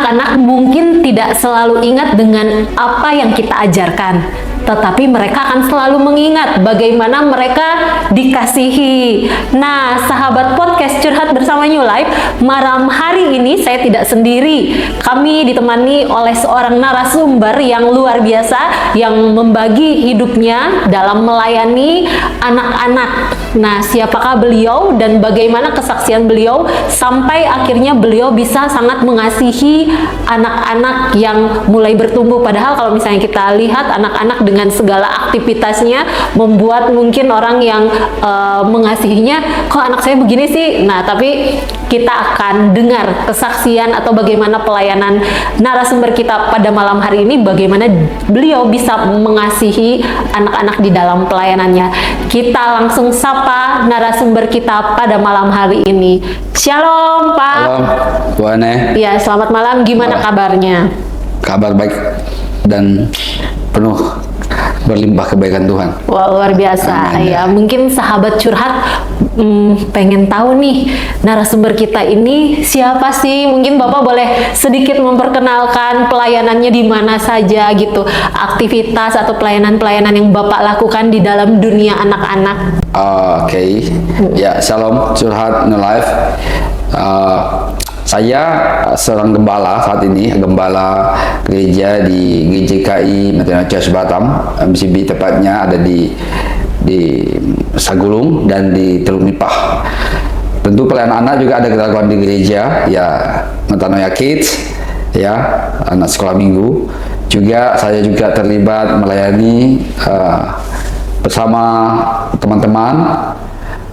anak-anak mungkin tidak selalu ingat dengan apa yang kita ajarkan, tetapi mereka akan selalu mengingat bagaimana mereka dikasihi. Nah, sahabat podcast Curhat Bersama New Life, malam hari ini saya tidak sendiri. Kami ditemani oleh seorang narasumber yang luar biasa yang membagi hidupnya dalam melayani anak-anak. Nah, siapakah beliau dan bagaimana kesaksian beliau sampai akhirnya beliau bisa sangat mengasihi anak-anak yang mulai bertumbuh. Padahal kalau misalnya kita lihat anak-anak dengan segala aktivitasnya membuat mungkin orang yang mengasihinya, kok anak saya begini sih? Nah, tapi kita akan dengar kesaksian atau bagaimana pelayanan narasumber kita pada malam hari ini, bagaimana beliau bisa mengasihi anak-anak di dalam pelayanannya. Kita langsung sapa narasumber kita pada malam hari ini. Shalom, Pak. Shalom, Bu Ane. Ya, selamat malam. Gimana kabarnya? Kabar baik dan penuh berlimpah kebaikan Tuhan. Wah, luar biasa. Amin. Ya, mungkin sahabat curhat pengen tahu nih narasumber kita ini siapa sih? Mungkin Bapak boleh sedikit memperkenalkan pelayanannya di mana saja gitu, aktivitas atau pelayanan-pelayanan yang Bapak lakukan di dalam dunia anak-anak. Oke. Ya, Shalom Curhat New Life. Saya seorang gembala saat ini, gembala gereja di GJKI Methodist Church Batam, MCB tepatnya ada di Sagulung dan di Teluk Nipah. Tentu pelayanan anak juga ada dilakukan di gereja, ya Metanoia Kids, ya anak sekolah minggu. Juga saya juga terlibat melayani bersama teman-teman.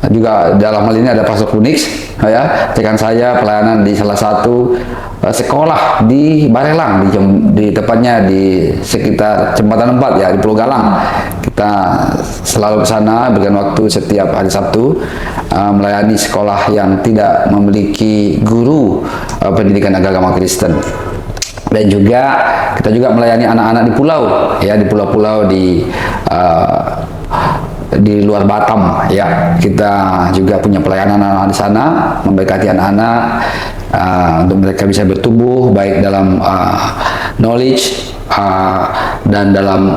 Juga dalam hal ini ada Pastor Kunix, ya, rekan saya pelayanan di salah satu sekolah di Barelang, di tepatnya di sekitar Jembatan 4 ya, di Pulau Galang. Kita selalu ke sana berikan waktu setiap hari Sabtu melayani sekolah yang tidak memiliki guru pendidikan agama Kristen. Dan juga kita juga melayani anak-anak di pulau, ya, di pulau-pulau di luar Batam, ya. Kita juga punya pelayanan anak-anak di sana, memberkati anak-anak untuk mereka bisa bertumbuh baik dalam knowledge dan dalam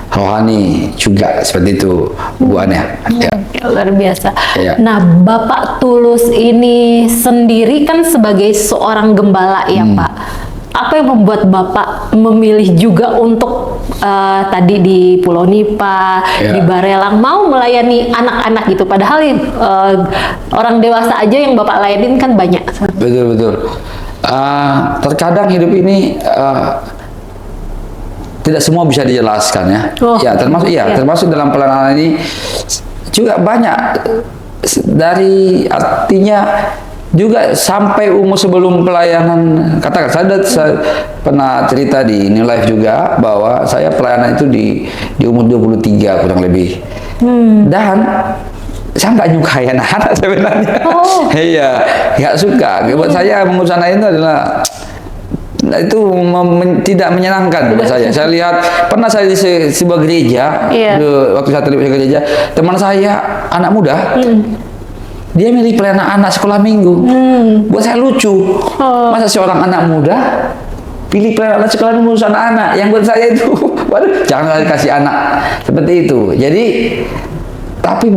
rohani juga, seperti itu, Bu Ane. Ya. Luar biasa. Ya. Nah, Bapak Tulus ini sendiri kan sebagai seorang gembala ya, Pak. Apa yang membuat Bapak memilih juga untuk tadi di Pulau Nipah, Ya, di Barelang, mau melayani anak-anak gitu? Padahal orang dewasa aja yang Bapak layanin kan banyak. Betul. Terkadang hidup ini tidak semua bisa dijelaskan, ya. Ya, termasuk dalam pelayanan ini juga banyak dari artinya juga sampai umur sebelum pelayanan. Katakan saya pernah cerita di New Life juga bahwa saya pelayanan itu di umur 23 kurang lebih. Dan saya nggak nyukai anak-anak sebenarnya. Iya, nggak suka. Buat saya mengurus anak itu adalah itu tidak menyenangkan buat saya. Saya lihat, pernah saya di sebuah gereja, waktu saya terlibat di gereja, teman saya anak muda, dia milih pelayanan anak sekolah minggu. Buat saya lucu. Masa seorang anak muda pilih pelayanan anak sekolah minggu anak-anak? Yang buat saya itu, waduh, jangan kasih anak seperti itu. Jadi, tapi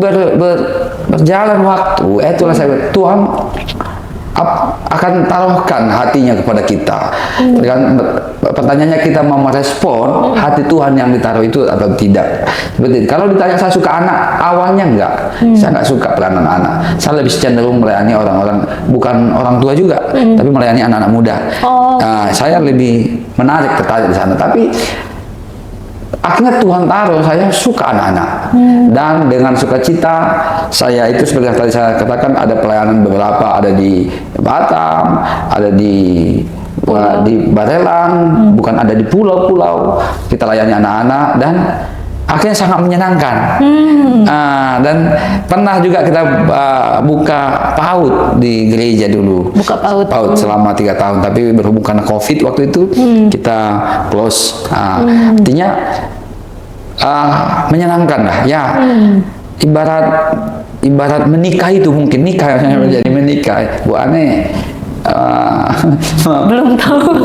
berjalan waktu, itulah saya, Tuhan akan taruhkan hatinya kepada kita. Pertanyaannya, kita mau merespon hati Tuhan yang ditaruh itu atau tidak. Seperti itu. Kalau ditanya saya suka anak, awalnya enggak. Saya enggak suka pelayanan anak. Saya lebih cenderung melayani orang-orang, bukan orang tua juga, tapi melayani anak-anak muda. Nah, saya lebih tertarik di sana. Tapi akhirnya Tuhan taruh saya suka anak-anak, dan dengan sukacita saya itu, seperti yang tadi saya katakan, ada pelayanan beberapa, ada di Batam, ada di Barelang, bukan ada di pulau-pulau, kita layani anak-anak, dan akhirnya sangat menyenangkan. Dan pernah juga kita buka PAUD di gereja dulu. Buka PAUD selama 3 tahun, tapi berhubung karena COVID waktu itu kita close. Artinya menyenangkan lah, ya. Ibarat menikah itu, mungkin nikah menjadi menikah, Bu Ane. Belum tahu.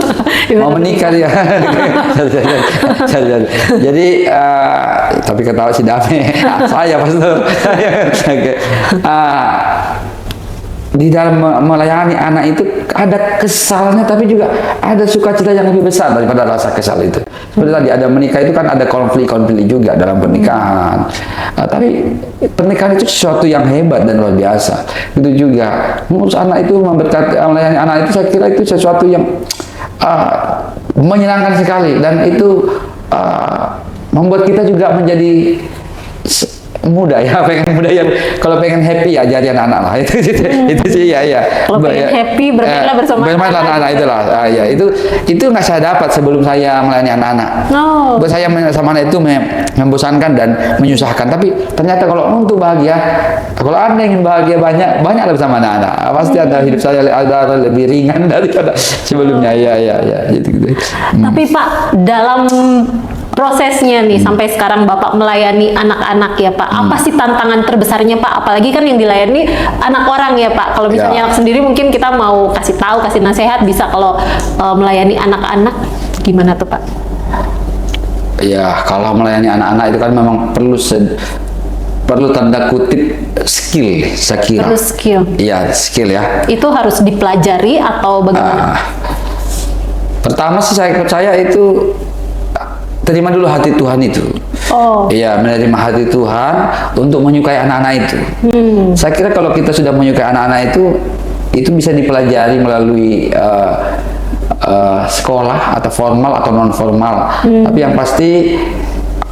mau menikah dia. Jadi tapi ketawa si Dame, saya pastor. Oke. Di dalam melayani anak itu ada kesalnya, tapi juga ada sukacita yang lebih besar daripada rasa kesal itu. Seperti tadi ada menikah itu kan ada konflik-konflik juga dalam pernikahan. Tapi pernikahan itu sesuatu yang hebat dan luar biasa. Itu juga mengurus anak itu, memberkati melayani anak itu, saya kira itu sesuatu yang menyenangkan sekali, dan itu membuat kita juga menjadi muda ya, pengen muda yang kalau pengen happy ajari anak-anak lah itu sih ya. Kalau pengen happy bermainlah bersama anak-anak itulah. Ya itu nggak saya dapat sebelum saya melayani anak-anak. Buat saya sama anak itu membosankan dan menyusahkan, tapi ternyata kalau untuk bahagia, kalau Anda ingin bahagia banyaklah bersama anak-anak, pasti ada hidup saya ada lebih ringan daripada sebelumnya. Ya gitu. Tapi Pak, dalam prosesnya nih sampai sekarang Bapak melayani anak-anak ya Pak, apa sih tantangan terbesarnya Pak? Apalagi kan yang dilayani anak orang ya Pak. Kalau misalnya anak sendiri mungkin kita mau kasih tahu, kasih nasihat bisa, kalau melayani anak-anak gimana tuh Pak? Ya, kalau melayani anak-anak itu kan memang perlu tanda kutip skill, saya kira. Perlu skill. Iya, skill ya. Itu harus dipelajari atau bagaimana? Pertama sih saya percaya itu terima dulu hati Tuhan itu. Iya, menerima hati Tuhan untuk menyukai anak-anak itu. Saya kira kalau kita sudah menyukai anak-anak itu bisa dipelajari melalui sekolah atau formal atau non formal. Tapi yang pasti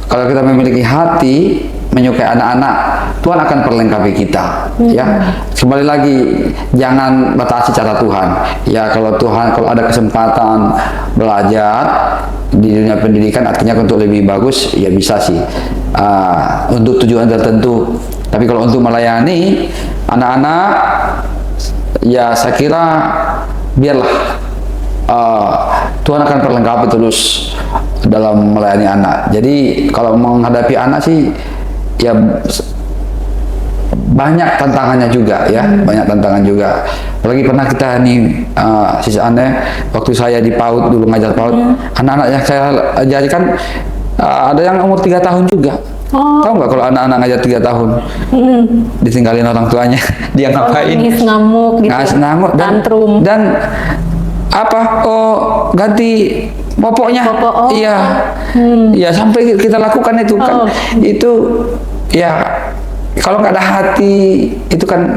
kalau kita memiliki hati menyukai anak-anak, Tuhan akan perlengkapi kita. Ya, kembali lagi jangan batasi cara Tuhan. Ya, kalau ada kesempatan belajar di dunia pendidikan, artinya untuk lebih bagus, ya bisa sih untuk tujuan tertentu. Tapi kalau untuk melayani anak-anak, ya saya kira biarlah Tuhan akan perlengkapi terus dalam melayani anak. Jadi kalau menghadapi anak sih ya banyak tantangannya juga ya, banyak tantangan juga. Apalagi pernah kita nih sisaannya waktu saya di PAUD dulu ngajar PAUD, anak-anak yang saya ajari kan ada yang umur 3 tahun juga. Tahu nggak kalau anak-anak ngajar 3 tahun ditinggalin orang tuanya, dia ngapain? Nangis, ngamuk gitu. Ngamuk tantrum. Dan apa? Ganti popoknya. Iya. Ya sampai kita lakukan itu kan. Itu ya kalau nggak ada hati itu kan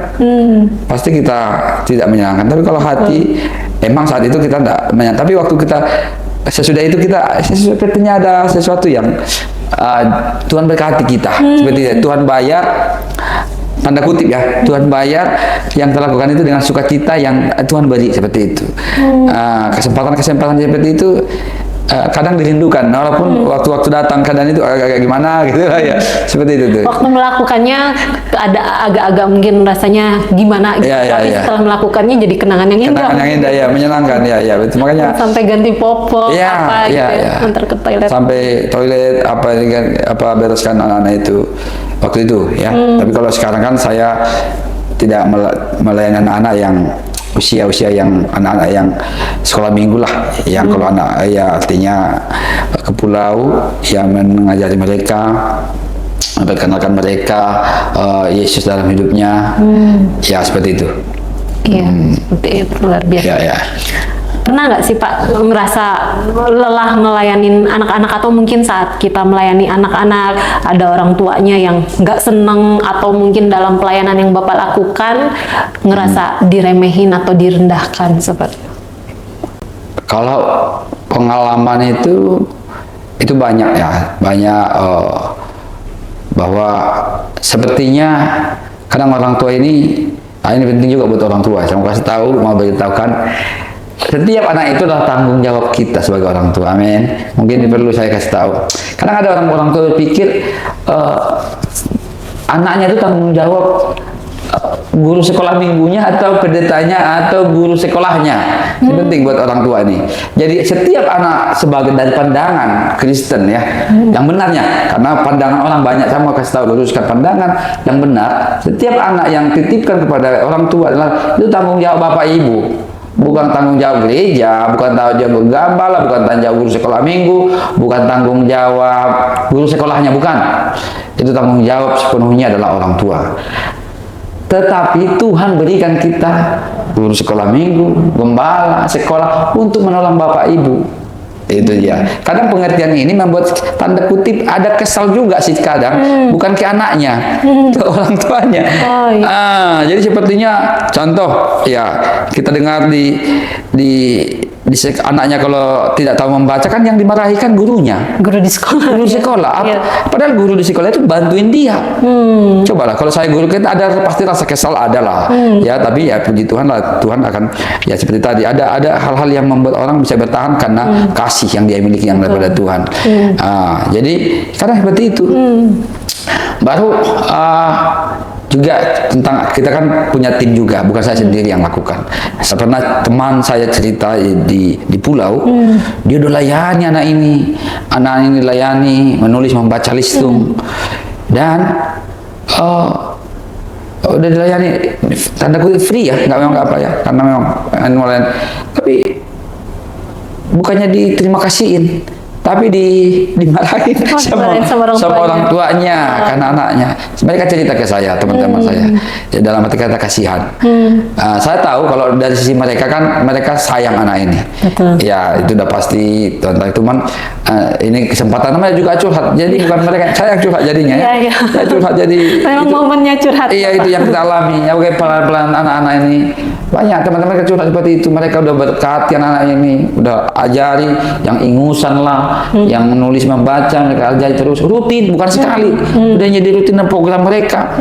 pasti kita tidak menyenangkan. Tapi kalau hati emang saat itu kita tidak menyenangkan. Tapi waktu kita sesudah itu kita sepertinya ada sesuatu yang Tuhan berkati kita. Seperti itu. Tuhan bayar, tanda kutip ya, Tuhan bayar yang kita lakukan itu dengan sukacita yang Tuhan beri, seperti itu. Kesempatan-kesempatan seperti itu kadang dirindukan, walaupun waktu-waktu datang keadaan itu agak gimana gitu lah ya, seperti itu tuh. Waktu melakukannya ada agak-agak mungkin rasanya gimana gitu, tapi setelah melakukannya jadi kenangan yang indah. Kenangan yang indah ya, menyenangkan ya betul. Makanya sampai ganti popok antar ke toilet. Sampai toilet apa bereskan anak-anak itu waktu itu ya. Tapi kalau sekarang kan saya tidak melayani anak-anak yang usia yang anak-anak yang sekolah minggu lah, yang kalau anak ya artinya ke pulau yang mengajari mereka, memperkenalkan mereka Yesus dalam hidupnya, ya seperti itu. Iya, seperti itu, luar biasa. Ya. Pernah nggak sih Pak ngerasa lelah ngelayanin anak-anak, atau mungkin saat kita melayani anak-anak ada orang tuanya yang nggak seneng, atau mungkin dalam pelayanan yang Bapak lakukan ngerasa diremehin atau direndahkan seperti itu? Kalau pengalaman itu banyak ya, banyak bahwa sepertinya kadang orang tua ini penting juga buat orang tua. Saya mau kasih tahu, mau beritahukan, setiap anak itu adalah tanggung jawab kita sebagai orang tua. Amin. Mungkin ini perlu saya kasih tahu. Kadang ada orang tua berpikir anaknya itu tanggung jawab guru sekolah minggunya atau pendetanya atau guru sekolahnya. Ini penting buat orang tua ini. Jadi setiap anak sebagai dari pandangan Kristen ya, yang benarnya, karena pandangan orang banyak, saya mau kasih tahu luruskan pandangan yang benar. Setiap anak yang titipkan kepada orang tua adalah itu tanggung jawab bapak ibu. Bukan tanggung jawab gereja, bukan tanggung jawab gembala, bukan tanggung jawab guru sekolah minggu, bukan tanggung jawab guru sekolahnya, bukan. Itu tanggung jawab sepenuhnya adalah orang tua. Tetapi Tuhan berikan kita guru sekolah minggu, gembala, sekolah untuk menolong bapak ibu. Itu dia. Kadang pengertian ini membuat tanda kutip ada kesal juga sih kadang, bukan ke anaknya, ke orang tuanya. Oh, iya. Jadi sepertinya contoh ya kita dengar di anaknya kalau tidak tahu membaca kan yang dimarahi kan gurunya. Guru di sekolah. Guru sekolah. Iya. Padahal guru di sekolah itu bantuin dia. Cobalah kalau saya guru kita ada pasti rasa kesal ada lah. Ya tapi ya puji Tuhan lah, Tuhan akan ya seperti tadi ada hal-hal yang membuat orang bisa bertahan karena kasih yang dia miliki yang daripada Tuhan. Jadi karena seperti itu. Baru juga tentang kita kan punya tim juga, bukan saya sendiri yang lakukan. Pernah teman saya cerita di pulau, dia udah layani anak ini layani menulis membaca listung dan udah dilayani tanda kutip free ya, nggak memang apa ya, karena memang animal, tapi bukannya diterima kasihin, tapi dimarahin sama orang tuanya karena anaknya. Mereka cerita ke saya, teman-teman saya, ya, dalam arti kata kasihan. Saya tahu kalau dari sisi mereka kan mereka sayang anak ini. Betul. Ya itu udah pasti, teman-teman. Ini kesempatan namanya juga curhat. Jadi bukan mereka, saya yang curhat jadinya ya. Iya. Saya curhat jadi. Memang momennya curhat. Iya itu yang kita alami. Ya oke, pelan-pelan anak-anak ini banyak teman-teman curhat seperti itu. Mereka udah berkati anak ini, udah ajari yang ingusan lah, yang menulis membaca mereka ajari terus rutin, bukan sekali. Udah jadi rutin program mereka.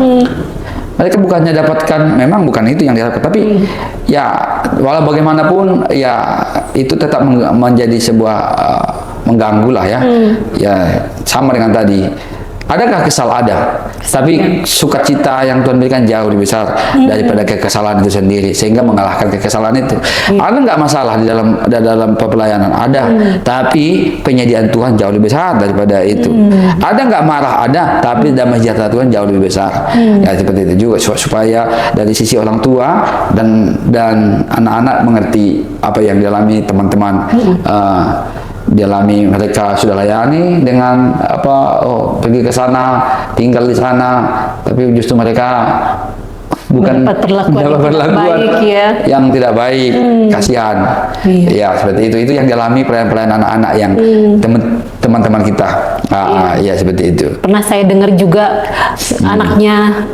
Mereka bukannya dapatkan, memang bukan itu yang diharapkan, tapi ya walau bagaimanapun ya itu tetap menjadi sebuah mengganggu lah ya. Ya sama dengan tadi. Adakah kesal? Ada, tapi sukacita yang Tuhan berikan jauh lebih besar daripada kekesalan itu sendiri, sehingga mengalahkan kekesalan itu. Ada nggak masalah di dalam pelayanan? Ada, tapi penyediaan Tuhan jauh lebih besar daripada itu. Ada nggak marah? Ada, tapi damai sejahtera Tuhan jauh lebih besar. Ya seperti itu juga, supaya dari sisi orang tua dan anak-anak mengerti apa yang dialami teman-teman. Dialami mereka sudah layani dengan pergi ke sana, tinggal di sana, tapi justru mereka bukan mendapat perlakuan yang tidak baik, kasihan. Ya seperti itu yang dialami pelayan-pelayan anak-anak yang teman-teman kita. Ya seperti itu. Pernah saya dengar juga anaknya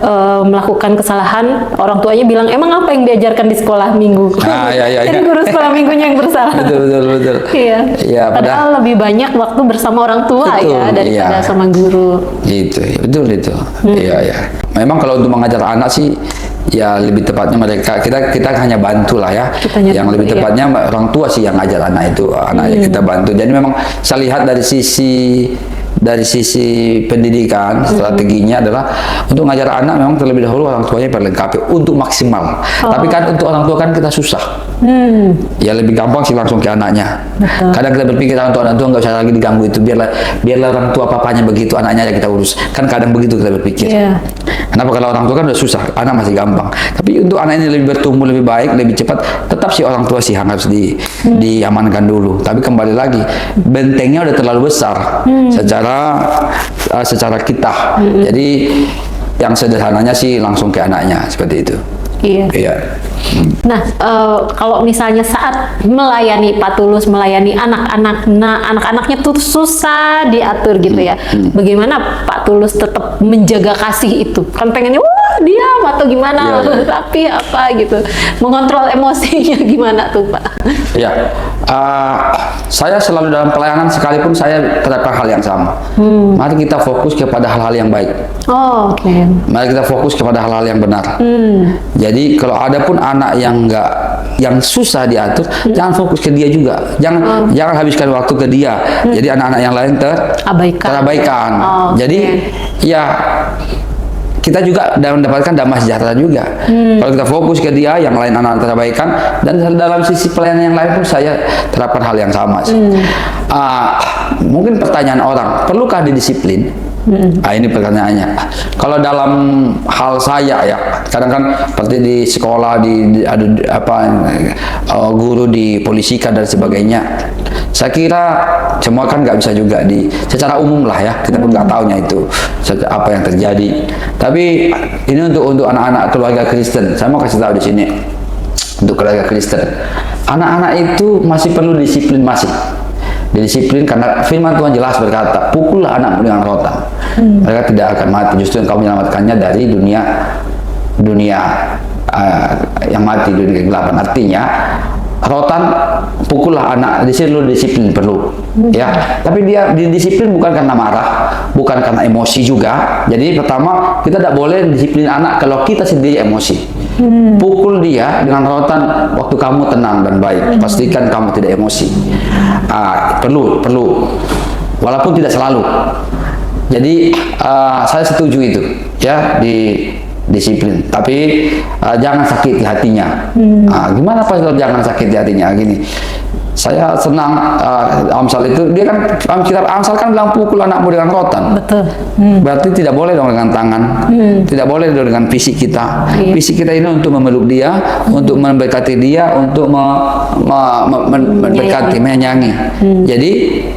melakukan kesalahan, orang tuanya bilang emang apa yang diajarkan di sekolah minggu. Jadi guru sekolah minggunya yang bersalah. Betul. Iya. Padahal lebih banyak waktu bersama orang tua ya daripada sama guru. Betul itu. Iya. Memang kalau untuk mengajar anak sih ya lebih tepatnya kita hanya bantu lah ya. Yang lebih tepatnya orang tua sih yang ngajar anak itu, anaknya kita bantu. Jadi memang saya lihat dari sisi pendidikan strateginya adalah untuk ngajar anak memang terlebih dahulu orang tuanya perlengkapi untuk maksimal. Tapi kan untuk orang tua kan kita susah. Ya lebih gampang sih langsung ke anaknya. Kadang kita berpikir orang tua nggak usah lagi diganggu itu, biarlah orang tua papanya begitu, anaknya aja kita urus. Kan kadang begitu kita berpikir. Kenapa kalau orang tua kan udah susah, anak masih gampang. Tapi untuk anak ini lebih bertumbuh lebih baik, lebih cepat, tetap sih orang tua sih harus diamankan dulu. Tapi kembali lagi, bentengnya udah terlalu besar secara kita. Jadi yang sederhananya sih langsung ke anaknya seperti itu. Iya. Nah, kalau misalnya saat melayani Pak Tulus, melayani anak-anaknya tuh susah diatur gitu ya. Bagaimana Pak Tulus tetap menjaga kasih itu? Kan pengennya, diam atau gimana? Tapi apa gitu? Mengontrol emosinya gimana tuh Pak? Iya. Saya selalu dalam pelayanan sekalipun saya terapkan hal yang sama. Mari kita fokus kepada hal-hal yang baik. Mari kita fokus kepada hal-hal yang benar. Jadi kalau ada pun anak yang susah diatur, jangan fokus ke dia juga. Jangan habiskan waktu ke dia. Jadi anak-anak yang lain terabaikan. Jadi ya kita juga mendapatkan damai sejahtera juga. Kalau kita fokus ke dia, yang lain anak terabaikan, dan dalam sisi pelayanan yang lain pun saya terapkan hal yang sama. Mungkin pertanyaan orang, perlukah didisiplin? Ini pertanyaannya. Kalau dalam hal saya ya, kadang kan seperti di sekolah, ada guru dipolisikan dan sebagainya. Saya kira semua kan nggak bisa juga secara umum lah ya, kita pun nggak tahunya itu apa yang terjadi. Tapi ini untuk anak-anak keluarga Kristen, saya mau kasih tahu di sini untuk keluarga Kristen, anak-anak itu masih perlu disiplin, disiplin karena firman Tuhan jelas berkata, pukullah anakmu dengan rotan, mereka tidak akan mati, justru engkau menyelamatkannya dari dunia yang mati, dunia kegelapan. Artinya rotan, pukullah anak, di sini disiplin perlu, ya. Tapi dia disiplin bukan karena marah, bukan karena emosi juga. Jadi pertama, kita tidak boleh disiplin anak kalau kita sendiri emosi. Pukul dia dengan rotan waktu kamu tenang dan baik. Pastikan kamu tidak emosi. Perlu, walaupun tidak selalu. Jadi saya setuju itu, ya, disiplin. Tapi jangan sakiti hatinya. Gimana Pak jangan sakiti hatinya? Gini, saya senang Amsal itu, dia kan kitab Amsal kan bilang pukul anakmu dengan rotan. Betul. Berarti tidak boleh dong dengan tangan, tidak boleh dong dengan fisik kita. Fisik kita ini untuk memeluk dia, untuk memberkati dia, untuk mendekati, menyayangi. Jadi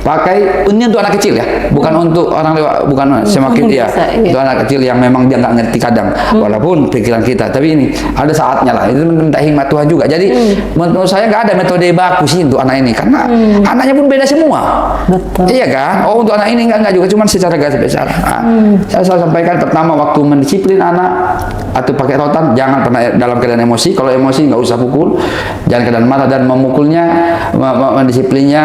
pakai ini untuk anak kecil ya, bukan untuk orang dewasa, bukan semakin ya, untuk anak kecil yang memang dia nggak ngerti kadang, walaupun pikiran kita. Tapi ini ada saatnya lah, itu minta hikmat Tuhan juga. Jadi menurut saya nggak ada metode baku sih untuk anak ini, karena anaknya pun beda semua. Betul. Iya kan? Oh, untuk anak ini enggak juga, cuman secara garis besar. Saya sampaikan pertama, waktu mendisiplin anak atau pakai rotan, jangan pernah dalam keadaan emosi. Kalau emosi nggak usah pukul, jangan keadaan marah, dan memukulnya, mendisiplinnya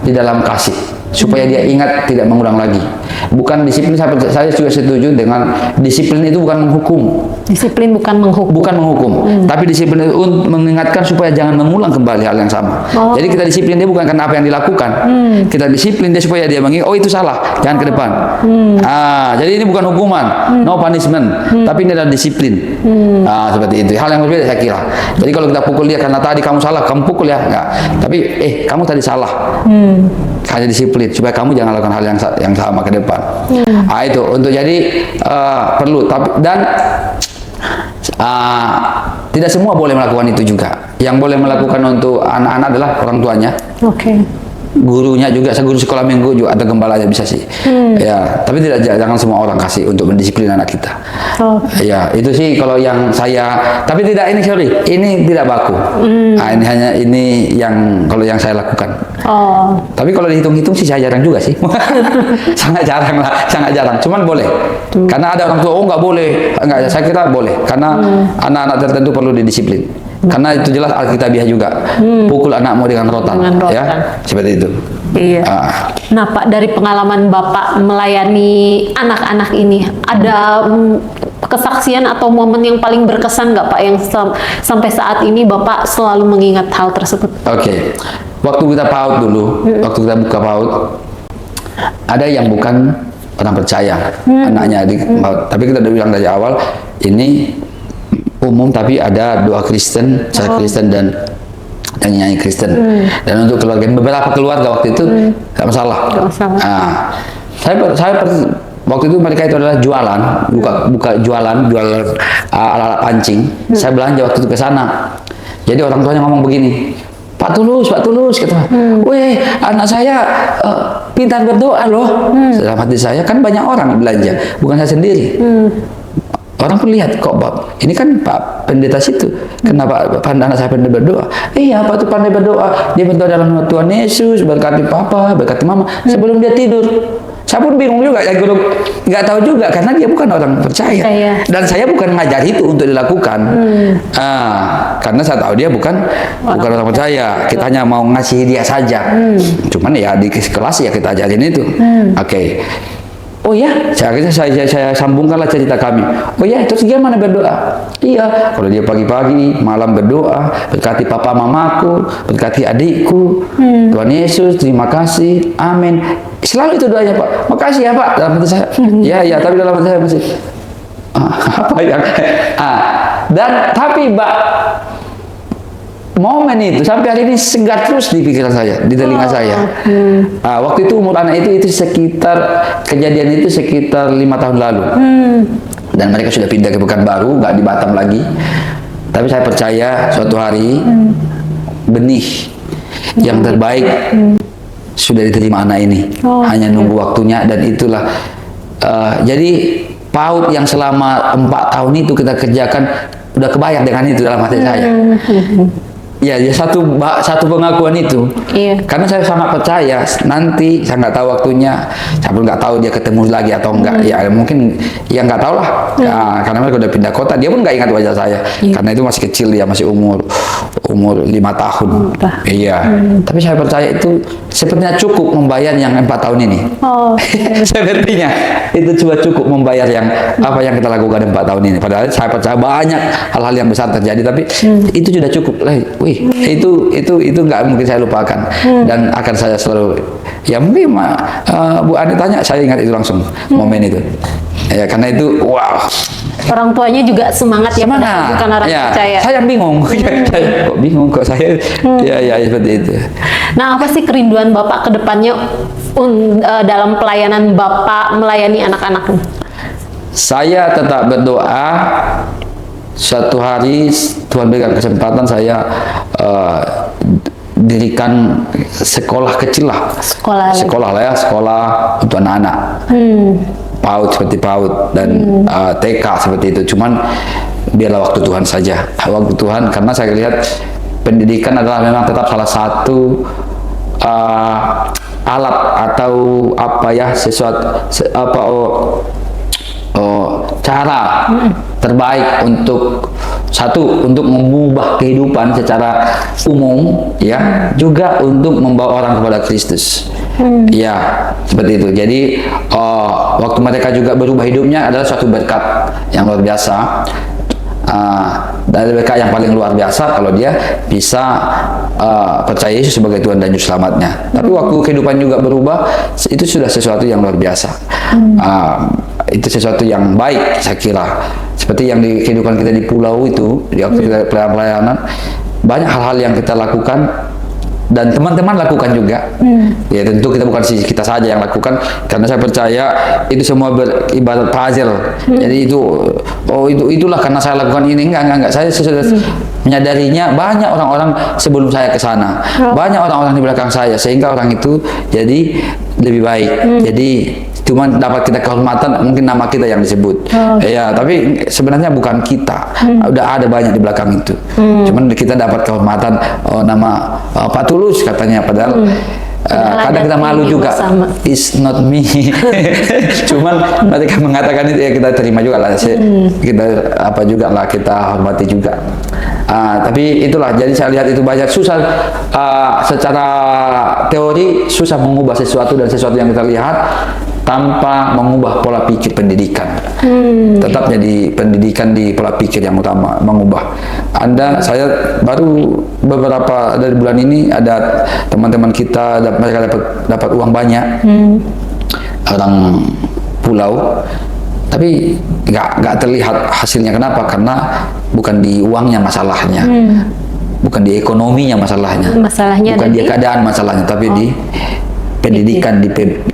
di dalam kasih, supaya dia ingat tidak mengulang lagi. Bukan disiplin, saya juga setuju dengan disiplin itu bukan menghukum. Disiplin bukan menghukum. Bukan menghukum, tapi disiplin itu untuk mengingatkan supaya jangan mengulang kembali hal yang sama. Jadi kita disiplin dia bukan karena apa yang dilakukan. Kita disiplin dia supaya dia mengingat, oh itu salah, jangan ke depan. Jadi ini bukan hukuman, no punishment, tapi ini adalah disiplin. Seperti itu. Hal yang berbeda saya kira. Jadi kalau kita pukul dia karena tadi kamu salah, kamu pukul ya, enggak. Tapi kamu tadi salah. Hanya disiplin supaya kamu jangan lakukan hal yang sama ke depan. Itu untuk jadi perlu, tapi dan tidak semua boleh melakukan itu juga. Yang boleh melakukan untuk anak-anak adalah orang tuanya. Gurunya juga, guru sekolah minggu juga atau gembalanya bisa sih. Ya, tapi jangan semua orang kasih untuk mendisiplin anak kita. Ya, itu sih kalau yang saya. Tapi tidak ini tidak baku. Ini hanya yang kalau yang saya lakukan. Tapi kalau dihitung-hitung sih saya jarang juga sih. Sangat jarang lah, sangat jarang. Cuman boleh. Karena ada orang tua, oh nggak boleh. Enggak, saya kira boleh. Karena anak-anak tertentu perlu didisiplin. Karena itu jelas Alkitabiah juga. Pukul anakmu dengan rotan. Ya, seperti itu. Iya. Nah Pak, dari pengalaman Bapak melayani anak-anak ini, ada kesaksian atau momen yang paling berkesan nggak Pak, yang sampai saat ini Bapak selalu mengingat hal tersebut? Oke. Waktu kita PAUD dulu, waktu kita buka PAUD, ada yang bukan orang percaya, anaknya di PAUD. Tapi kita udah bilang dari awal, ini umum, tapi ada doa Kristen, saya Kristen dan nyanyi Kristen. Dan untuk keluarga, beberapa keluarga waktu itu nggak masalah. Saya waktu itu mereka itu adalah jualan, buka jualan alat-alat pancing. Saya belanja waktu itu ke sana. Jadi orang tuanya ngomong begini, Pak Tulus, kata, weh, anak saya pintar berdoa loh. Dalam hati saya, kan banyak orang belanja, bukan saya sendiri. Orang pun lihat, kok Pak, ini kan Pak pendeta situ, kenapa anak saya pandai berdoa? Iya, Pak itu pandai berdoa, dia berdoa dalam nama Tuhan Yesus, berkati Papa, berkati Mama, sebelum dia tidur. Saya pun bingung juga, ya guru nggak tahu juga, karena dia bukan orang percaya. Dan saya bukan ngajar itu untuk dilakukan, karena saya tahu dia bukan orang percaya. Kita hanya mau ngasih dia saja, cuman ya di kelas ya kita ajarin itu. Oke. Oh ya, saya sambungkanlah cerita kami. Oh ya, terus gimana berdoa? Iya, kalau dia pagi-pagi, malam berdoa, berkati papa mamaku, berkati adikku, Tuhan Yesus, terima kasih, amin. Selalu itu doanya Pak. Makasih ya Pak, dalam hati saya. Ya, tapi dalam hati saya masih apa yang? Dan tapi Mbak, momen itu sampai hari ini segar terus di pikiran saya, di telinga saya. Waktu itu umur anak itu sekitar, kejadian itu sekitar 5 tahun lalu. Dan mereka sudah pindah ke Pekanbaru, nggak di Batam lagi. Tapi saya percaya suatu hari benih yang terbaik sudah diterima anak ini. Hanya nunggu waktunya, dan itulah jadi PAUD yang selama 4 tahun itu kita kerjakan udah kebayang dengan itu dalam hati saya. Ya, satu pengakuan itu. Iya. Karena saya sangat percaya nanti, saya nggak tahu waktunya, saya pun nggak tahu dia ketemu lagi atau enggak. Ya mungkin, ya nggak tahu lah. Karena mereka udah pindah kota, dia pun nggak ingat wajah saya. Karena itu masih kecil, dia masih umur 5 tahun. Iya. Tapi saya percaya itu sepertinya cukup membayar yang 4 tahun ini. Sepertinya itu cukup membayar yang apa yang kita lakukan 4 tahun ini. Padahal saya percaya banyak hal-hal yang besar terjadi, tapi itu sudah cukup. Itu nggak mungkin saya lupakan, dan akan saya selalu, ya mungkin Bu Ani tanya, saya ingat itu langsung momen itu. Ya karena itu wow. Orang tuanya juga semangat ya, bukan orang percaya. Saya bingung, kok bingung kok saya. Ya seperti itu. Nah, apa sih kerinduan Bapak ke depannya dalam pelayanan Bapak melayani anak-anak? Saya tetap berdoa suatu hari Tuhan berikan kesempatan saya dirikan sekolah kecil lah. Sekolah untuk anak-anak. PAUD seperti PAUD dan TK seperti itu. Cuman biarlah waktu Tuhan saja. Waktu Tuhan, karena saya lihat pendidikan adalah memang tetap salah satu alat atau cara terbaik untuk mengubah kehidupan secara umum, ya, juga untuk membawa orang kepada Kristus. Ya, seperti itu. Jadi waktu mereka juga berubah hidupnya adalah suatu berkat yang luar biasa. Dari mereka yang paling luar biasa kalau dia bisa percaya Yesus sebagai Tuhan dan Juru Selamatnya. Tapi waktu kehidupan juga berubah, itu sudah sesuatu yang luar biasa. Itu sesuatu yang baik, saya kira. Seperti yang di kehidupan kita di pulau itu, di waktu kita pelayanan, banyak hal-hal yang kita lakukan dan teman-teman lakukan juga. Ya tentu kita bukan sisi kita saja yang lakukan, karena saya percaya itu semua beribarat puzzle. Jadi itulah karena saya lakukan ini, enggak. Saya sudah menyadarinya banyak orang-orang sebelum saya ke sana, banyak orang-orang di belakang saya, sehingga orang itu jadi lebih baik. Jadi cuma dapat kita kehormatan, mungkin nama kita yang disebut. Ya, tapi sebenarnya bukan kita. Udah ada banyak di belakang itu. Cuman kita dapat kehormatan, nama Pak Tulus katanya, padahal kadang kita malu juga. It's not me. Cuman mereka mengatakan itu, ya kita terima juga lah. Kita kita hormati juga. Tapi itulah, jadi saya lihat itu banyak susah, secara teori susah mengubah sesuatu, dan sesuatu yang kita lihat tanpa mengubah pola pikir pendidikan. Tetap jadi pendidikan di pola pikir yang utama, mengubah. Saya baru beberapa dari bulan ini ada teman-teman kita, mereka dapat uang banyak, orang pulau, tapi nggak terlihat hasilnya. Kenapa? Karena bukan di uangnya masalahnya, bukan di ekonominya masalahnya, bukan di keadaan masalahnya, tapi di pendidikan, di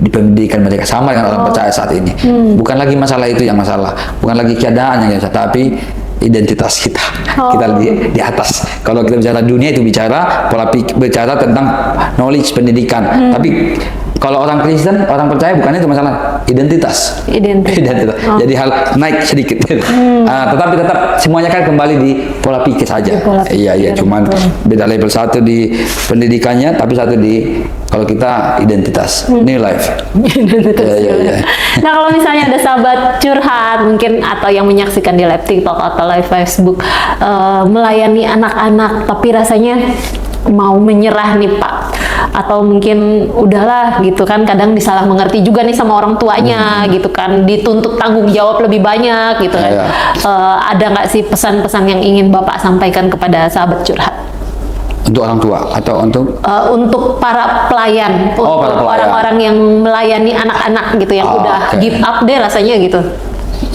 pendidikan mereka. Sama dengan orang percaya saat ini. Bukan lagi masalah itu yang masalah, bukan lagi keadaan yang masalah, tapi identitas kita. Kita di atas. Kalau kita bicara dunia itu bicara pola pikir, bicara tentang knowledge, pendidikan. Tapi kalau orang Kristen, orang percaya, bukan itu masalah, identitas. Jadi hal naik sedikit. Tetapi tetap semuanya kan kembali di pola pikir saja. Iya, cuman beda level, satu di pendidikannya, tapi satu di kalau kita identitas, new life. Iya. Nah, kalau misalnya ada sahabat curhat mungkin, atau yang menyaksikan di live TikTok atau live Facebook, melayani anak-anak tapi rasanya mau menyerah nih Pak, atau mungkin udahlah gitu kan, kadang disalah mengerti juga nih sama orang tuanya gitu kan, dituntut tanggung jawab lebih banyak gitu kan. Ada nggak sih pesan-pesan yang ingin Bapak sampaikan kepada sahabat curhat? Untuk orang tua atau untuk para pelayan, untuk orang-orang yang melayani anak-anak gitu, yang udah give up deh rasanya gitu.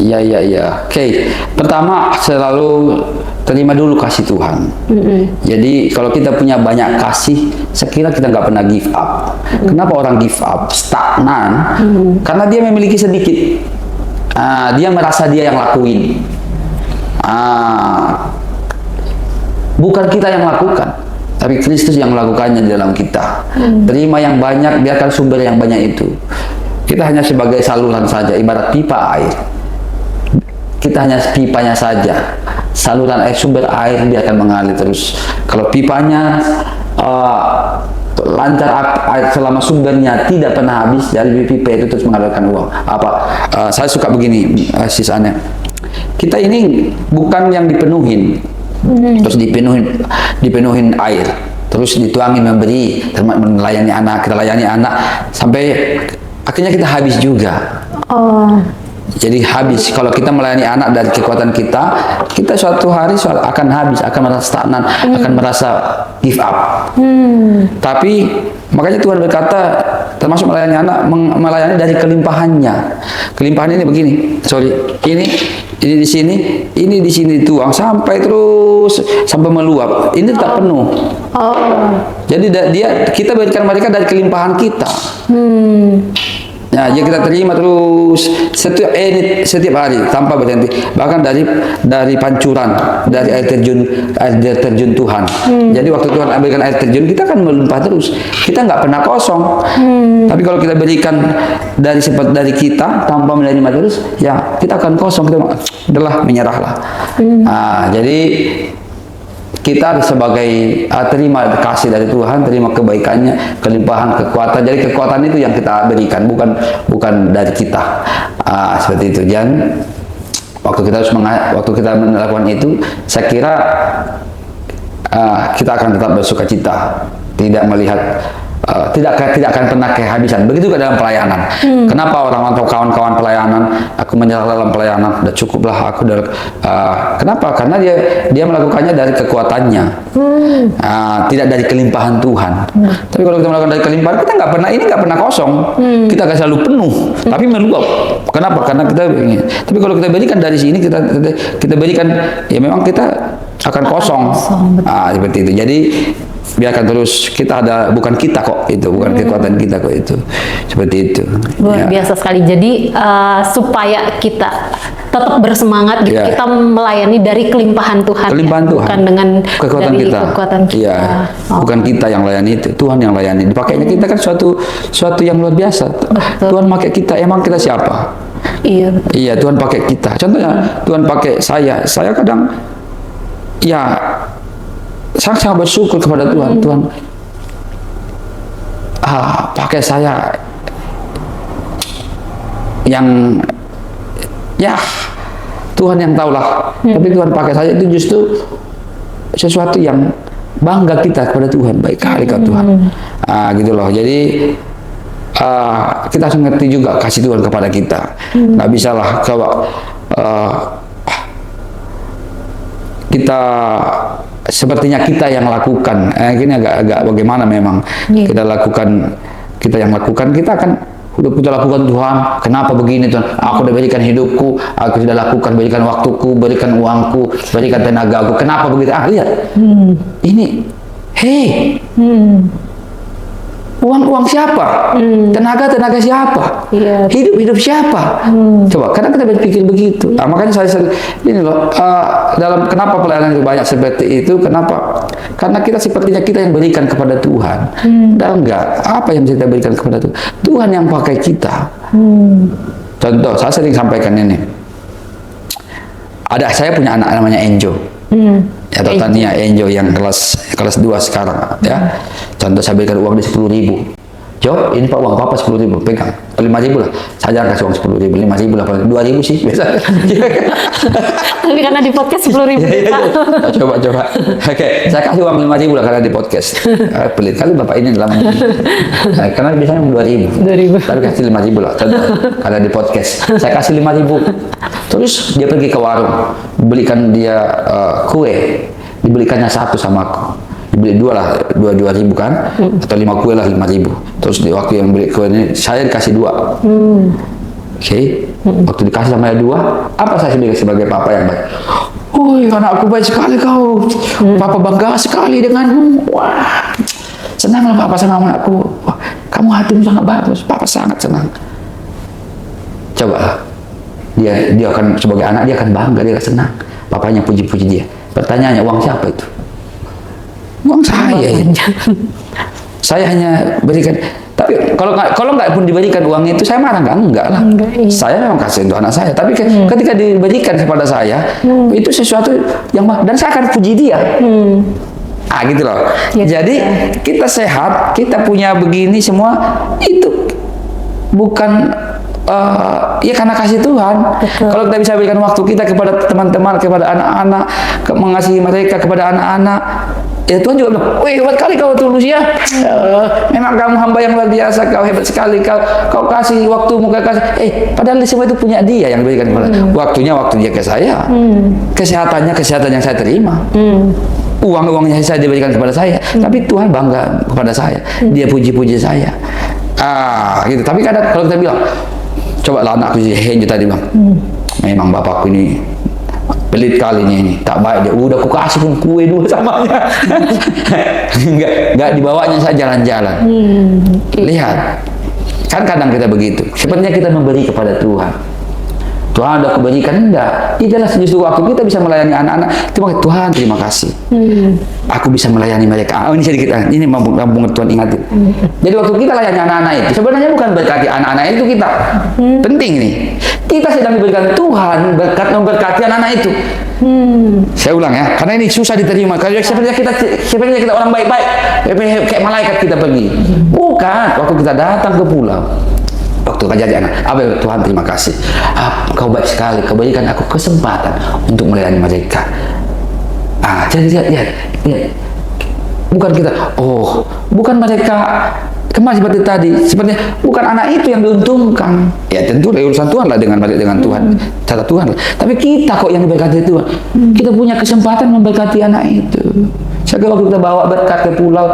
Iya. Oke. Pertama, selalu terima dulu kasih Tuhan. Jadi kalau kita punya banyak kasih, sekira kita nggak pernah give up. Kenapa orang give up? Stagnan. Karena dia memiliki sedikit. Dia merasa dia yang lakuin. Bukan kita yang lakukan, tapi Kristus yang melakukannya di dalam kita. Terima yang banyak, biarkan sumber yang banyak itu. Kita hanya sebagai saluran saja, ibarat pipa air. Kita hanya pipanya saja, saluran air, sumber air biarkan mengalir terus. Kalau pipanya lancar air selama sumbernya tidak pernah habis, dari pipa itu terus mengalirkan uang. Saya suka begini sisanya. Kita ini bukan yang dipenuhin, terus dipenuhin air, terus dituangin memberi, melayani anak, kita layani anak sampai akhirnya kita habis juga. Jadi habis. Kalau kita melayani anak dari kekuatan kita suatu hari akan habis, akan merasa stagnan, akan merasa give up. Tapi makanya Tuhan berkata, termasuk melayani anak, melayani dari kelimpahannya. Kelimpahan ini begini, ini di sini tuang sampai terus sampai meluap. Ini tak penuh. Jadi kita berikan mereka dari kelimpahan kita. Nah, yang kita terima terus setiap hari tanpa berhenti, bahkan dari pancuran, dari air terjun Tuhan. Jadi waktu Tuhan berikan air terjun, kita akan melimpah terus. Kita nggak pernah kosong. Tapi kalau kita berikan dari kita tanpa menerima terus, ya kita akan kosong. Kita adalah menyerahlah. Jadi kita harus sebagai terima kasih dari Tuhan, terima kebaikannya, kelimpahan, kekuatan. Jadi kekuatan itu yang kita berikan, bukan dari kita. Seperti itu. Dan waktu kita melakukan itu, saya kira kita akan tetap bersuka cita, tidak melihat tidak akan pernah kehabisan. Begitu juga dalam pelayanan. Kenapa orang atau kawan-kawan pelayanan, aku menyerah dalam pelayanan, udah cukuplah aku kenapa? Karena dia melakukannya dari kekuatannya, tidak dari kelimpahan Tuhan. Tapi kalau kita melakukan dari kelimpahan, kita nggak pernah kosong. Kita akan selalu penuh, tapi meluap. Kenapa? Karena tapi kalau kita berikan dari sini, kita berikan, ya memang kita akan kosong. Seperti itu. Jadi biarkan terus, kita bukan kita kok itu, bukan kekuatan kita kok itu, seperti itu. Luar biasa sekali. Jadi supaya kita tetap bersemangat gitu, kita melayani dari kelimpahan Tuhan, bukan dengan kekuatan kita. Iya, bukan kita yang layani, itu Tuhan yang layani. Dipakainya kita kan suatu yang luar biasa. Tuhan pakai kita, emang kita siapa? Iya, Tuhan pakai kita. Contohnya Tuhan pakai saya kadang sangat bersyukur kepada Tuhan. Tuhan pakai saya yang Tuhan yang tahulah. Tapi Tuhan pakai saya itu justru sesuatu yang bangga kita kepada Tuhan. Baik kali kau Tuhan. Gitu loh. Jadi kita harus mengerti juga kasih Tuhan kepada kita. Nggak bisa lah kalau kita sepertinya kita yang lakukan, ini agak bagaimana memang kita yang lakukan, kita akan kita lakukan. Tuhan, kenapa begini Tuhan? Aku sudah berikan hidupku, aku sudah lakukan, berikan waktuku, berikan uangku, berikan tenagaku. Kenapa begitu? Lihat, ini, uang siapa? Tenaga siapa? Hidup siapa? Coba, kadang kita berpikir begitu. Makanya saya ini loh, dalam kenapa pelayanan itu banyak seperti itu? Kenapa? Karena sepertinya kita yang berikan kepada Tuhan. Dan enggak, apa yang kita berikan kepada Tuhan? Tuhan yang pakai kita. Contoh, saya sering sampaikan ini. Saya punya anak namanya Enjo. Atau Tania Enjo yang kelas 2 sekarang, ya. Contoh, saya berikan uang di 10.000. Jo, ini Pak, uang Papa 10.000, pegang. 5.000 lah. Saya jangan kasih uang 10.000, 5.000 lah, 2.000 sih biasa. Tapi karena di podcast 10.000. Coba. Oke, saya kasih uang 5.000 lah karena di podcast. Pelit kali Bapak ini dalam. Karena biasanya 2.000. Tapi kasih 5.000 lah. Contoh, karena di podcast. Saya kasih 5.000. Terus dia pergi ke warung, belikan dia kue, dibelikannya satu sama aku. Dibeli 2.000 kan, atau 5 kue lah 5.000. Terus di waktu yang beli kue ini saya dikasih 2. Oke. Waktu dikasih sama yang 2, apa saya sebagai papa yang baik? Woi, anakku baik sekali kau. Papa bangga sekali denganmu. Wah, senanglah papa sama anakku. Wah, kamu hatimu sangat bagus. Papa sangat senang. Coba, dia akan sebagai anak dia akan bangga, dia akan senang. Papanya puji-puji dia. Pertanyaannya, uang siapa itu? Uang saya. Saya hanya berikan. Tapi kalau nggak pun diberikan uang itu, saya marah enggak lah. Saya memang kasih untuk anak saya. Tapi ketika diberikan kepada saya, itu sesuatu yang dan saya akan puji dia. Gitu loh. Jadi kita sehat, kita punya begini semua itu bukan ya karena kasih Tuhan. Kalau kita bisa berikan waktu kita kepada teman-teman, kepada anak-anak, mengasihi mereka kepada anak-anak, ya Tuhan juga bilang, wih hebat kali kau tulus ya. Memang kamu hamba yang luar biasa, kau hebat sekali, kau kasih waktumu, kau kasih. Padahal semua itu punya dia yang berikan kepada. Waktu dia ke saya, kesehatan yang saya terima, uangnya saya diberikan kepada saya, tapi Tuhan bangga kepada saya, dia puji-puji saya. Gitu. Tapi kadang kalau kita bilang, coba lah anakku Henjo tadi bilang, memang bapakku ini pelit kali ini, tak baik dia. Udah aku kasih pun kue 2 samanya. Enggak dibawanya saya jalan-jalan. Lihat, kan kadang kita begitu. Sepertinya kita memberi kepada Tuhan. Tuhan ada kebaikan, enggak. Itulah justru waktu kita bisa melayani anak-anak. Tuhan terima kasih. Aku bisa melayani mereka. Ini sedikit, ini mampu Tuhan ingatin. Jadi waktu kita layani anak-anak itu, sebenarnya bukan berkati anak-anak itu kita. Penting nih. Kita sedang diberikan Tuhan berkat memberkati anak-anak itu. Saya ulang ya, karena ini susah diterima. Karena sebenarnya kita orang baik-baik, kayak malaikat kita pergi. Bukan, waktu kita datang ke pulau. Waktu kejadian, Tuhan terima kasih. Kau baik sekali, kau berikan aku kesempatan untuk melayani mereka. Jadi lihat. Bukan kita, bukan mereka kemarin seperti tadi, sepertinya bukan anak itu yang diuntungkan. Ya tentu urusan Tuhan lah dengan Tuhan, cara Tuhan lah. Tapi kita kok yang diberkati Tuhan. Kita punya kesempatan memberkati anak itu. Saya waktu kita bawa berkat ke pulau,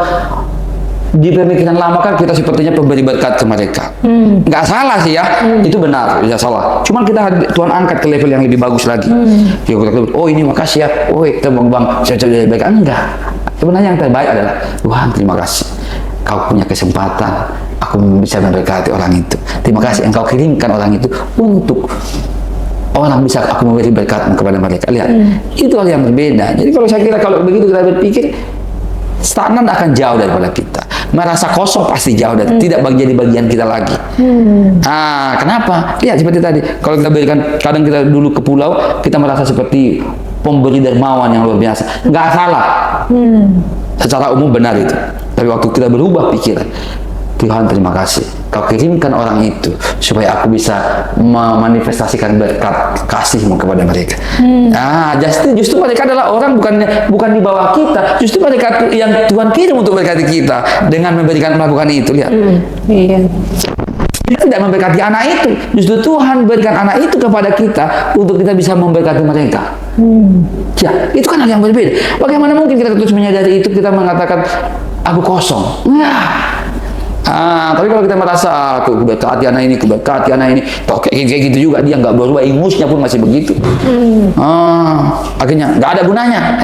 di pemikiran lama kan kita sepertinya pemberi berkat ke mereka. Nggak salah sih ya, itu benar, tidak salah. Cuman Tuhan angkat ke level yang lebih bagus lagi. Ini makasih ya, kita bang, saya lebih baik. Enggak, sebenarnya yang terbaik adalah Tuhan terima kasih. Kau punya kesempatan, aku bisa memberkati orang itu. Terima kasih engkau kirimkan orang itu untuk orang bisa aku memberi berkat kepada mereka. Lihat, itu hal yang berbeda. Jadi kalau begitu kita berpikir, stagnan akan jauh daripada kita. Merasa kosong pasti jauh dari tidak jadi bagian kita lagi. Kenapa? Lihat seperti tadi. Kalau kita berikan, kadang kita dulu ke pulau, kita merasa seperti pemberi dermawan yang luar biasa. Nggak salah. Secara umum benar itu. Tapi waktu kita berubah pikiran, Tuhan terima kasih, kau kirimkan orang itu supaya aku bisa memanifestasikan berkat kasih-Mu kepada mereka. Justru mereka adalah orang bukan di bawah kita, justru mereka yang Tuhan kirim untuk memberkati kita dengan melakukan itu. Lihat. Kita tidak memberkati anak itu, justru Tuhan berikan anak itu kepada kita untuk kita bisa memberkati mereka. Ya, itu kan hal yang berbeda. Bagaimana mungkin kita terus menyadari itu, kita mengatakan aku kosong. Tapi kalau kita merasa aku berkati anak ini, kayak gitu juga dia nggak berubah, ingusnya pun masih begitu. Akhirnya nggak ada gunanya.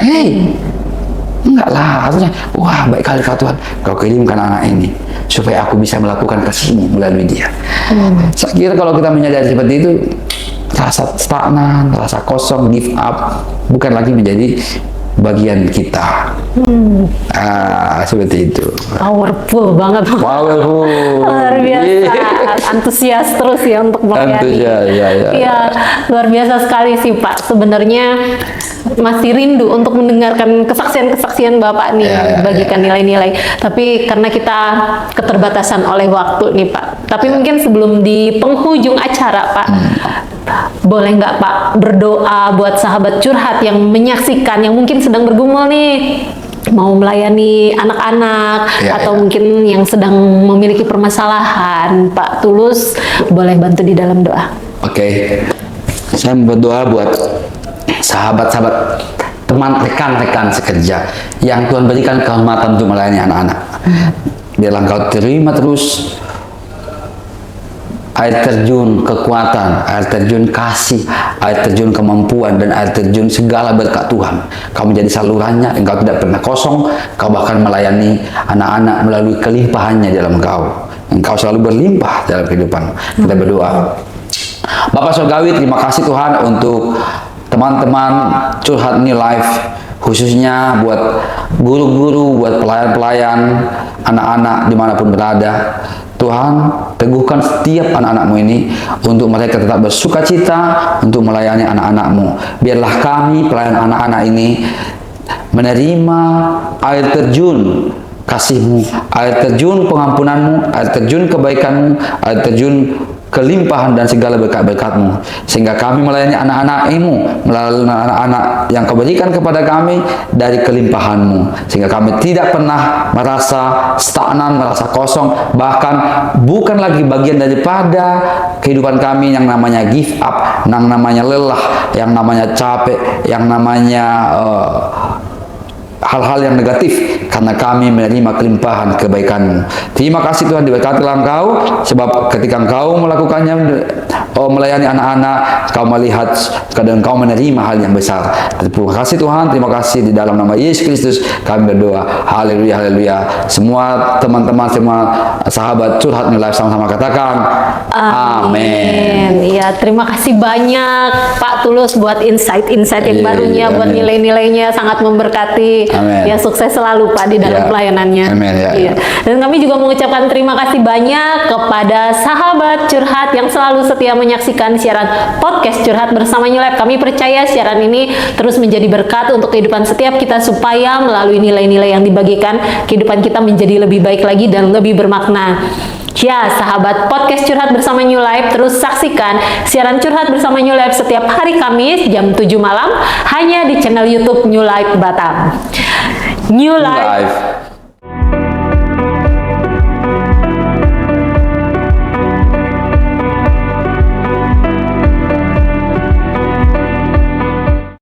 Enggak lah, artinya baik kali kau Tuhan, kau kirimkan anak ini supaya aku bisa melakukan kasih-Mu melalui dia. Saya kira kalau kita menyadari seperti itu, rasa stagnan, rasa kosong, give up bukan lagi menjadi bagian kita. Seperti itu. Powerful banget. Powerful. Luar biasa. Antusias terus ya untuk melayani. Iya, luar biasa sekali sih Pak. Sebenarnya masih rindu untuk mendengarkan kesaksian-kesaksian Bapak nih, bagikan nilai-nilai. Tapi karena kita keterbatasan oleh waktu nih Pak. Tapi mungkin sebelum di penghujung acara Pak, boleh nggak Pak berdoa buat sahabat curhat yang menyaksikan, yang mungkin sedang bergumul nih, mau melayani anak-anak atau mungkin yang sedang memiliki permasalahan, Pak Tulus boleh bantu di dalam doa. Oke. Saya berdoa buat sahabat-sahabat, teman, rekan-rekan sekerja yang Tuhan berikan kehormatan untuk melayani anak-anak. Biarlah Engkau terima terus air terjun kekuatan, air terjun kasih, air terjun kemampuan, dan air terjun segala berkat Tuhan. Kau menjadi salurannya, engkau tidak pernah kosong, kau bahkan melayani anak-anak melalui kelimpahannya dalam engkau selalu berlimpah dalam kehidupan. Kita berdoa. Bapak Surgawi, terima kasih Tuhan untuk teman-teman Curhat New Life, khususnya buat guru-guru, buat pelayan-pelayan, anak-anak dimanapun berada. Tuhan, teguhkan setiap anak-anak-Mu ini untuk mereka tetap bersuka cita untuk melayani anak-anak-Mu. Biarlah kami, pelayan anak-anak ini, menerima air terjun kasih-Mu, air terjun pengampunan-Mu, air terjun kebaikan-Mu, air terjun kelimpahan dan segala berkat-berkat-Mu, sehingga kami melayani anak-anak-Mu melalui anak-anak yang Kau berikan kepada kami dari kelimpahan-Mu, sehingga kami tidak pernah merasa stagnan, merasa kosong, bahkan bukan lagi bagian daripada kehidupan kami yang namanya give up, yang namanya lelah, yang namanya capek, yang namanya hal-hal yang negatif, karena kami menerima kelimpahan kebaikan-Mu. Terima kasih Tuhan, diberkatilah Engkau, sebab ketika Engkau melakukannya, melayani anak-anak, Kau melihat kadang Engkau menerima hal yang besar. Terima kasih Tuhan, terima kasih, di dalam nama Yesus Kristus kami berdoa. Haleluya, haleluya. Semua teman-teman, semua sahabat Curhat New Life sama-sama katakan amin. Ya, terima kasih banyak Pak Tulus buat insight-insight yang barunya, buat nilai-nilainya, sangat memberkati. Amen. Ya, sukses selalu Pak di dalam pelayanannya. Amen, ya. Dan kami juga mengucapkan terima kasih banyak kepada sahabat Curhat yang selalu setia menyaksikan siaran podcast Curhat bersama New Life. Kami percaya siaran ini terus menjadi berkat untuk kehidupan setiap kita, supaya melalui nilai-nilai yang dibagikan, kehidupan kita menjadi lebih baik lagi dan lebih bermakna. Ya, sahabat podcast Curhat bersama New Life, terus saksikan siaran Curhat bersama New Life setiap hari Kamis jam 7 malam hanya di channel YouTube New Life Batam. New Life